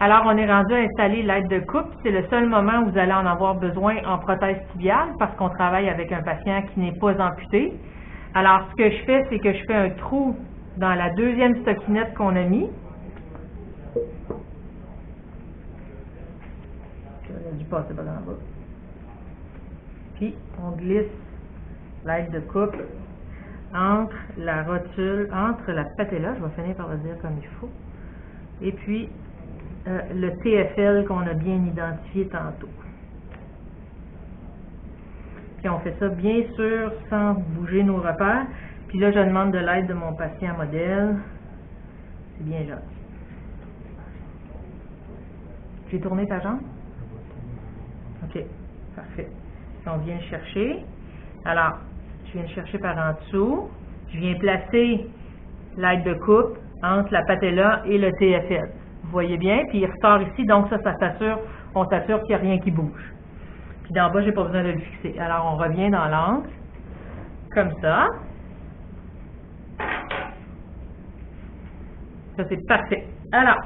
Alors, on est rendu à installer l'aide de coupe. C'est le seul moment où vous allez en avoir besoin en prothèse tibiale parce qu'on travaille avec un patient qui n'est pas amputé. Alors, ce que je fais, c'est que je fais un trou dans la deuxième stockinette qu'on a mis. J'aurais dû passer par en bas. Puis, on glisse l'aide de coupe entre la rotule, entre la patella, je vais finir par le dire comme il faut, et puis le TFL qu'on a bien identifié tantôt. Puis on fait ça bien sûr sans bouger nos repères. Puis là, je demande de l'aide de mon patient modèle. C'est bien gentil. J'ai tourné ta jambe? OK, parfait. On vient le chercher. Alors, je viens le chercher par en dessous. Je viens placer l'aide de coupe entre la patella et le TFL. Vous voyez bien? Puis il ressort ici, donc ça s'assure, on s'assure qu'il n'y a rien qui bouge. Puis d'en bas, j'ai pas besoin de le fixer. Alors, on revient dans l'angle, comme ça. Ça, c'est parfait. Alors,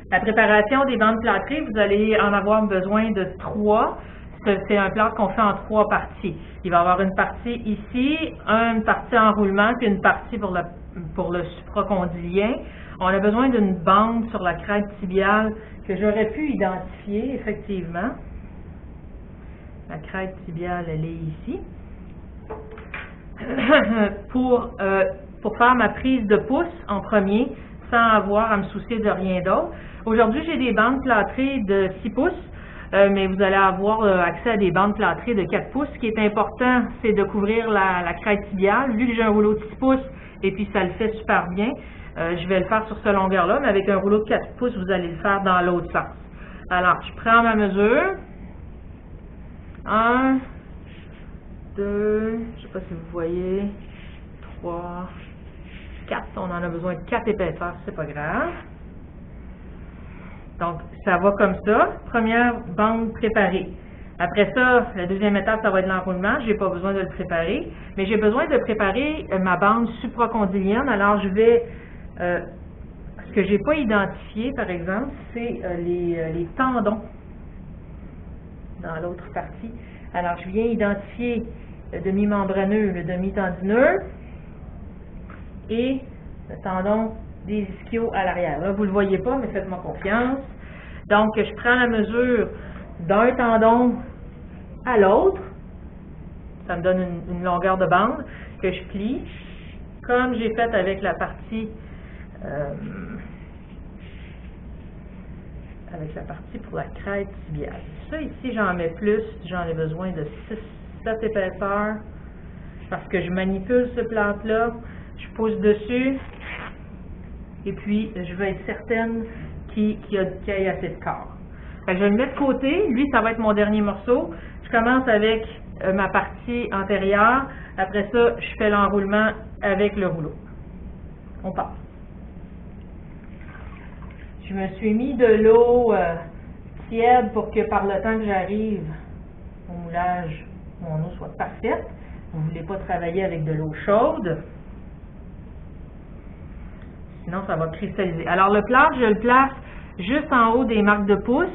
la préparation des bandes plâtrées, vous allez en avoir besoin de 3. C'est un plâtre qu'on fait en 3 parties. Il va y avoir une partie ici, une partie en roulement, puis une partie pour le supracondylien. On a besoin d'une bande sur la crête tibiale que j'aurais pu identifier, effectivement. La crête tibiale, elle est ici. Pour faire ma prise de pouce en premier, sans avoir à me soucier de rien d'autre. Aujourd'hui, j'ai des bandes plâtrées de 6 pouces. Mais vous allez avoir accès à des bandes plâtrées de 4 pouces. Ce qui est important, c'est de couvrir la crête tibiale. Vu que j'ai un rouleau de 6 pouces, et puis ça le fait super bien, je vais le faire sur cette longueur-là, mais avec un rouleau de 4 pouces, vous allez le faire dans l'autre sens. Alors, je prends ma mesure. 1, 2, je ne sais pas si vous voyez, 3, 4. On en a besoin de 4 épaisseurs, c'est pas grave. Donc, ça va comme ça. Première bande préparée. Après ça, la deuxième étape, ça va être l'enroulement. Je n'ai pas besoin de le préparer. Mais j'ai besoin de préparer ma bande supracondylienne. Alors, je vais... ce que je n'ai pas identifié, par exemple, c'est les tendons dans l'autre partie. Alors, je viens identifier le demi-membraneux, le demi-tendineux et le tendon des ischios à l'arrière. Là, vous ne le voyez pas, mais faites-moi confiance. Donc, je prends la mesure d'un tendon à l'autre. Ça me donne une longueur de bande que je plie, comme j'ai fait avec la partie pour la crête tibiale. Ça, ici, j'en mets plus. J'en ai besoin de 7 épaisseurs parce que je manipule ce plâtre-là. Je pousse dessus. Et puis, je vais être certaine qu'il y ait assez de corps. Fait que je vais le mettre de côté. Lui, ça va être mon dernier morceau. Je commence avec ma partie antérieure. Après ça, je fais l'enroulement avec le rouleau. On part. Je me suis mis de l'eau tiède pour que par le temps que j'arrive au moulage, mon eau soit parfaite. Vous ne voulez pas travailler avec de l'eau chaude. Sinon, ça va cristalliser. Alors, le plâtre, je le place juste en haut des marques de pouce.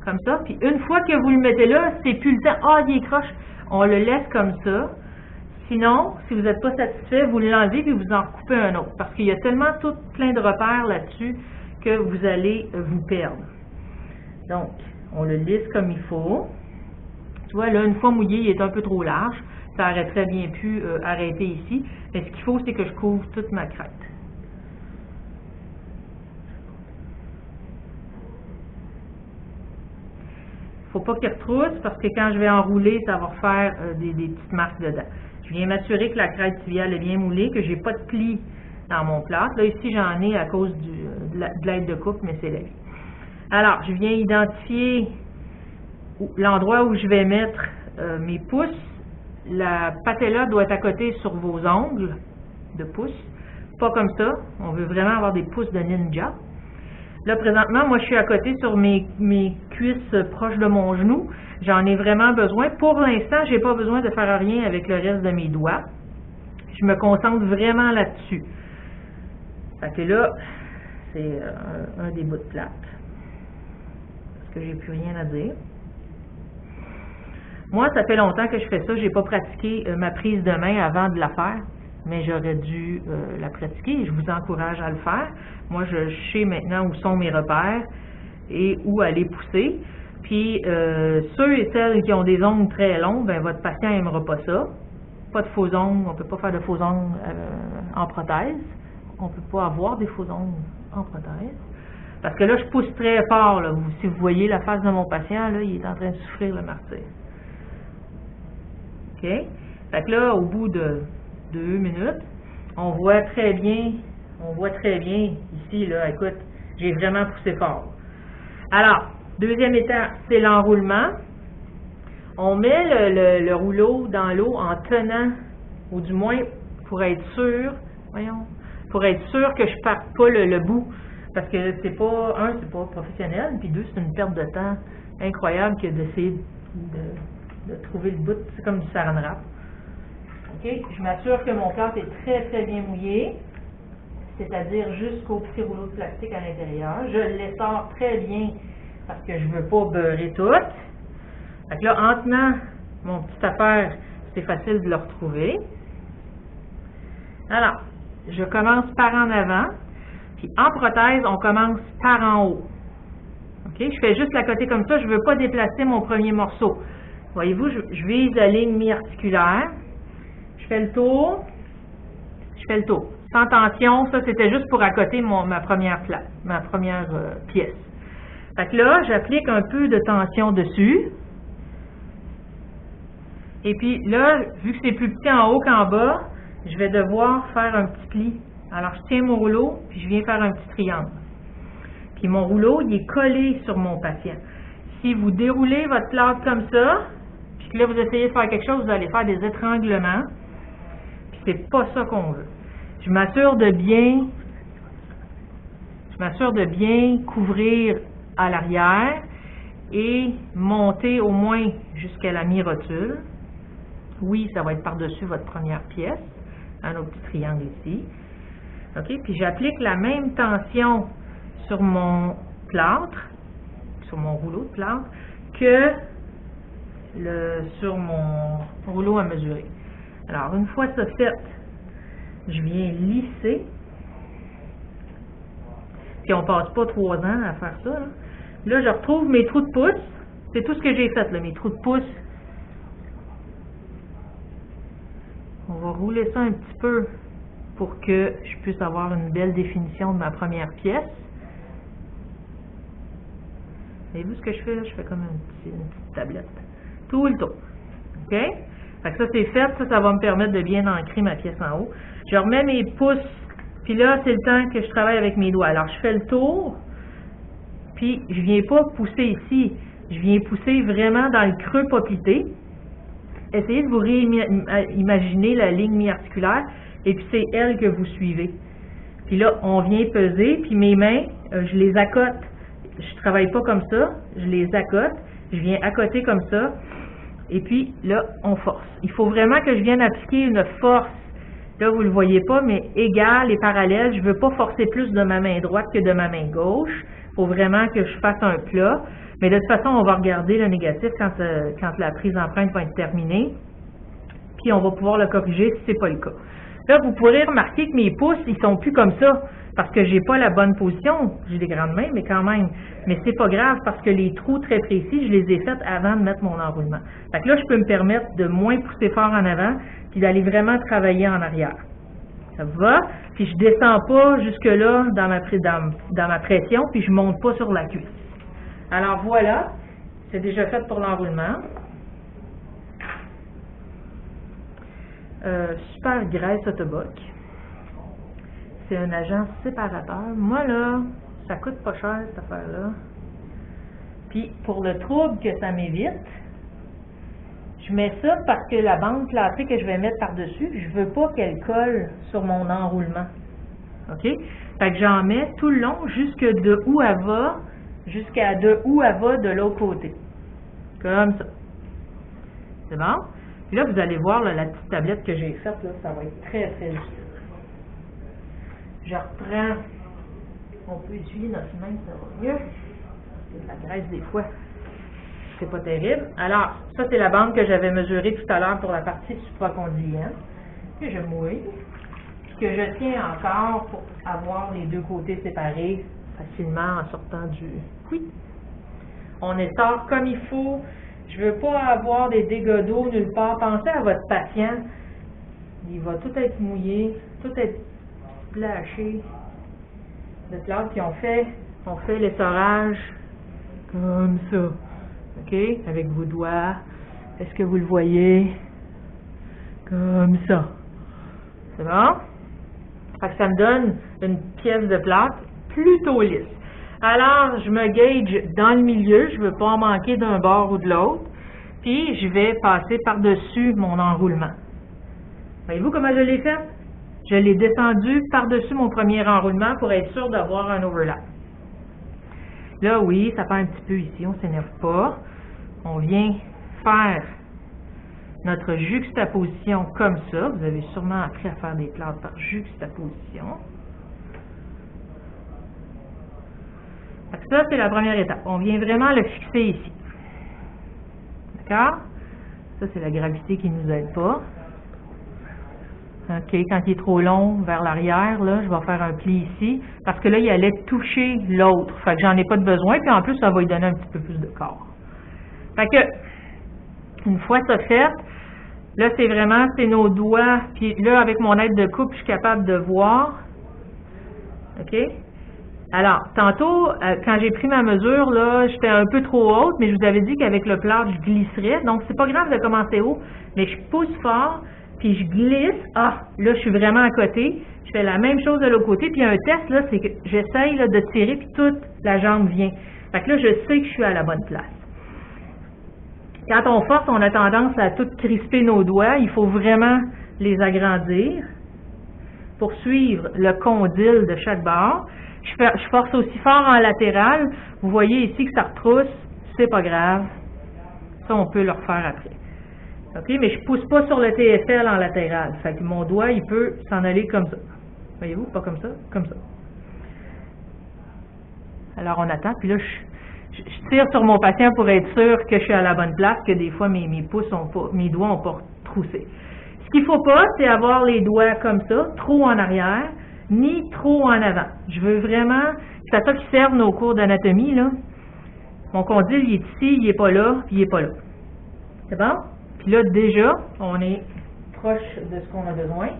Comme ça. Puis, une fois que vous le mettez là, c'est plus le temps. Ah, il est croche. On le laisse comme ça. Sinon, si vous n'êtes pas satisfait, vous l'enlevez et vous en recoupez un autre. Parce qu'il y a tellement tout plein de repères là-dessus que vous allez vous perdre. Donc, on le lisse comme il faut. Tu vois, là, une fois mouillé, il est un peu trop large. Ça aurait très bien pu arrêter ici. Mais ce qu'il faut, c'est que je couvre toute ma crête. Il ne faut pas qu'il retrousse parce que quand je vais enrouler, ça va refaire des petites marques dedans. Je viens m'assurer que la crête tibiale est bien moulée, que je n'ai pas de plis dans mon plâtre. Là, ici, j'en ai à cause de l'aide de coupe, mais c'est la vie. Alors, je viens identifier l'endroit où je vais mettre mes pouces. La patella doit être à côté sur vos ongles de pouce. Pas comme ça. On veut vraiment avoir des pouces de ninja. Là, présentement, moi, je suis à côté sur mes cuisses proches de mon genou. J'en ai vraiment besoin. Pour l'instant, je n'ai pas besoin de faire rien avec le reste de mes doigts. Je me concentre vraiment là-dessus. Fait que là, c'est un des bouts de plate. Parce que j'ai plus rien à dire. Moi, ça fait longtemps que je fais ça. J'ai pas pratiqué ma prise de main avant de la faire, mais j'aurais dû la pratiquer et je vous encourage à le faire. Moi, je sais maintenant où sont mes repères et où aller pousser. Puis, ceux et celles qui ont des ongles très longs, ben votre patient n'aimera pas ça. Pas de faux ongles, on ne peut pas faire de faux ongles en prothèse. On ne peut pas avoir des faux ongles en prothèse. Parce que là, je pousse très fort. Là. Si vous voyez la face de mon patient, là, il est en train de souffrir le martyre. OK? Fait que là, au bout de 2 minutes, on voit très bien ici, là, écoute, j'ai vraiment poussé fort. Alors, deuxième étape, c'est l'enroulement. On met le rouleau dans l'eau en tenant, ou du moins pour être sûr, pour être sûr que je ne parte pas le bout. Parce que c'est pas professionnel, puis 2, c'est une perte de temps incroyable que d'essayer de trouver le bout. C'est comme du saran wrap. OK? Je m'assure que mon plâtre est très, très bien mouillé, c'est-à-dire jusqu'au petit rouleau de plastique à l'intérieur. Je l'essore très bien parce que je ne veux pas beurrer tout. Fait que là, en tenant mon petit affaire, c'est facile de le retrouver. Alors, je commence par en avant. Puis en prothèse, on commence par en haut. OK? Je fais juste la côté comme ça. Je ne veux pas déplacer mon premier morceau. Voyez-vous, je vise la ligne mi-articulaire. Je fais le tour. Je fais le tour. Sans tension, ça c'était juste pour accoter ma première pièce. Fait que là, j'applique un peu de tension dessus. Et puis là, vu que c'est plus petit en haut qu'en bas, je vais devoir faire un petit pli. Alors, je tiens mon rouleau, puis je viens faire un petit triangle. Puis mon rouleau, il est collé sur mon patient. Si vous déroulez votre plâtre comme ça, puis que là, vous essayez de faire quelque chose, vous allez faire des étranglements. Puis c'est pas ça qu'on veut. Je m'assure de bien couvrir à l'arrière et monter au moins jusqu'à la mi-rotule. Oui, ça va être par-dessus votre première pièce, dans nos petits triangles ici. OK? Puis j'applique la même tension sur mon plâtre, sur mon rouleau de plâtre, que sur mon rouleau à mesurer. Alors, une fois ça fait, je viens lisser. Puis on passe pas 3 ans à faire ça. Là, je retrouve mes trous de pouce. C'est tout ce que j'ai fait, là, mes trous de pouce. On va rouler ça un petit peu pour que je puisse avoir une belle définition de ma première pièce. Voyez-vous ce que je fais là? Je fais comme une petite tablette. Tout le tour. OK? Fait que ça, c'est fait. Ça va me permettre de bien ancrer ma pièce en haut. Je remets mes pouces. Puis là, c'est le temps que je travaille avec mes doigts. Alors, je fais le tour. Puis, je viens pas pousser ici. Je viens pousser vraiment dans le creux poplité. Essayez de vous réimaginer la ligne mi-articulaire. Et puis, c'est elle que vous suivez. Puis là, on vient peser. Puis mes mains, je les accote. Je travaille pas comme ça. Je les accote. Je viens accoter comme ça. Et puis, là, on force. Il faut vraiment que je vienne appliquer une force. Là, vous ne le voyez pas, mais égale et parallèle. Je ne veux pas forcer plus de ma main droite que de ma main gauche. Il faut vraiment que je fasse un plat. Mais de toute façon, on va regarder le négatif quand la prise d'empreinte va être terminée. Puis, on va pouvoir le corriger si ce n'est pas le cas. Là, vous pourrez remarquer que mes pouces, ils sont plus comme ça. Parce que j'ai pas la bonne position. J'ai des grandes mains, mais quand même. Mais c'est pas grave parce que les trous très précis, je les ai faits avant de mettre mon enroulement. Fait que là, je peux me permettre de moins pousser fort en avant puis d'aller vraiment travailler en arrière. Ça vous va? Puis je descends pas jusque-là dans ma pression, puis je monte pas sur la cuisse. Alors voilà, c'est déjà fait pour l'enroulement. Super Graisse Autoboc. C'est un agent séparateur. Moi, là, ça coûte pas cher, cette affaire-là. Puis, pour le trouble que ça m'évite, je mets ça parce que la bande plâtrée que je vais mettre par-dessus, je veux pas qu'elle colle sur mon enroulement. OK? Fait que j'en mets tout le long jusqu'à de où elle va de l'autre côté. Comme ça. C'est bon? Puis là, vous allez voir là, la petite tablette que j'ai faite, là, ça va être très, très utile. Je reprends On peut essuyer notre main, ça va mieux. Parce que la graisse, des fois, c'est pas terrible. Alors, ça, c'est la bande que j'avais mesurée tout à l'heure pour la partie supracondylienne. Que je mouille. Que je tiens encore pour avoir les deux côtés séparés facilement en sortant du... Oui. On essore comme il faut. Je ne veux pas avoir des dégâts d'eau nulle part. Pensez à votre patient. Il va tout être mouillé, tout être splashé de plâtre. Puis on fait l'essorage comme ça. OK? Avec vos doigts. Est-ce que vous le voyez? Comme ça. C'est bon? Fait que ça me donne une pièce de plâtre plutôt lisse. Alors, je me gauge dans le milieu. Je ne veux pas en manquer d'un bord ou de l'autre. Puis, je vais passer par-dessus mon enroulement. Voyez-vous comment je l'ai fait? Je l'ai descendu par-dessus mon premier enroulement pour être sûr d'avoir un overlap. Là, oui, ça fait un petit peu ici. On ne s'énerve pas. On vient faire notre juxtaposition comme ça. Vous avez sûrement appris à faire des plâtres par juxtaposition. Ça, c'est la première étape. On vient vraiment le fixer ici. D'accord? Ça, c'est la gravité qui ne nous aide pas. OK, quand il est trop long vers l'arrière, là, je vais faire un pli ici, parce que là, il allait toucher l'autre. Fait que j'en ai pas de besoin, puis en plus, ça va lui donner un petit peu plus de corps. Fait que, une fois ça fait, là, c'est nos doigts, puis là, avec mon aide de coupe, je suis capable de voir. OK? Alors, tantôt, quand j'ai pris ma mesure, là, j'étais un peu trop haute, mais je vous avais dit qu'avec le plâtre, je glisserais. Donc, c'est pas grave de commencer haut, mais je pousse fort, puis je glisse. Ah, là, je suis vraiment à côté. Je fais la même chose de l'autre côté. Puis un test, là, c'est que j'essaye là, de tirer, puis toute la jambe vient. Fait que là, je sais que je suis à la bonne place. Quand on force, on a tendance à tout crisper nos doigts. Il faut vraiment les agrandir pour suivre le condyle de chaque bord. Je force aussi fort en latéral. Vous voyez ici que ça retrousse. C'est pas grave. Ça, on peut le refaire après. OK? Mais je ne pousse pas sur le TFL en latéral. Fait que mon doigt, il peut s'en aller comme ça. Voyez-vous? Pas comme ça, comme ça. Alors, on attend. Puis là, je tire sur mon patient pour être sûr que je suis à la bonne place, que des fois, mes doigts n'ont pas troussé. Ce qu'il ne faut pas, c'est avoir les doigts comme ça, trop en arrière, ni trop en avant. Je veux vraiment... C'est à ça qui servent nos cours d'anatomie, là. Mon condyle, il est ici, il n'est pas là, puis il n'est pas là. C'est bon? Puis là, déjà, on est proche de ce qu'on a besoin.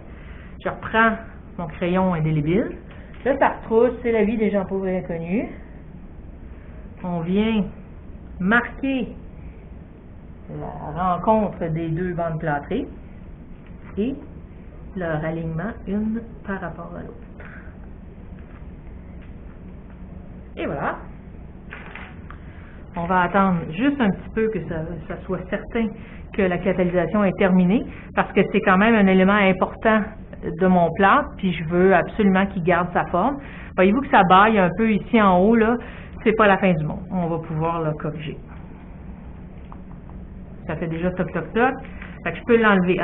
Je reprends mon crayon indélébile. Là, ça retrousse, c'est la vie des gens pauvres et inconnus. On vient marquer la rencontre des deux bandes plâtrées et leur alignement une par rapport à l'autre. Et voilà. On va attendre juste un petit peu que ça soit certain que la catalysation est terminée, parce que c'est quand même un élément important de mon plâtre, puis je veux absolument qu'il garde sa forme. Voyez-vous que ça baille un peu ici en haut, là, c'est pas la fin du monde. On va pouvoir le corriger. Ça fait déjà toc toc toc. Fait que je peux l'enlever.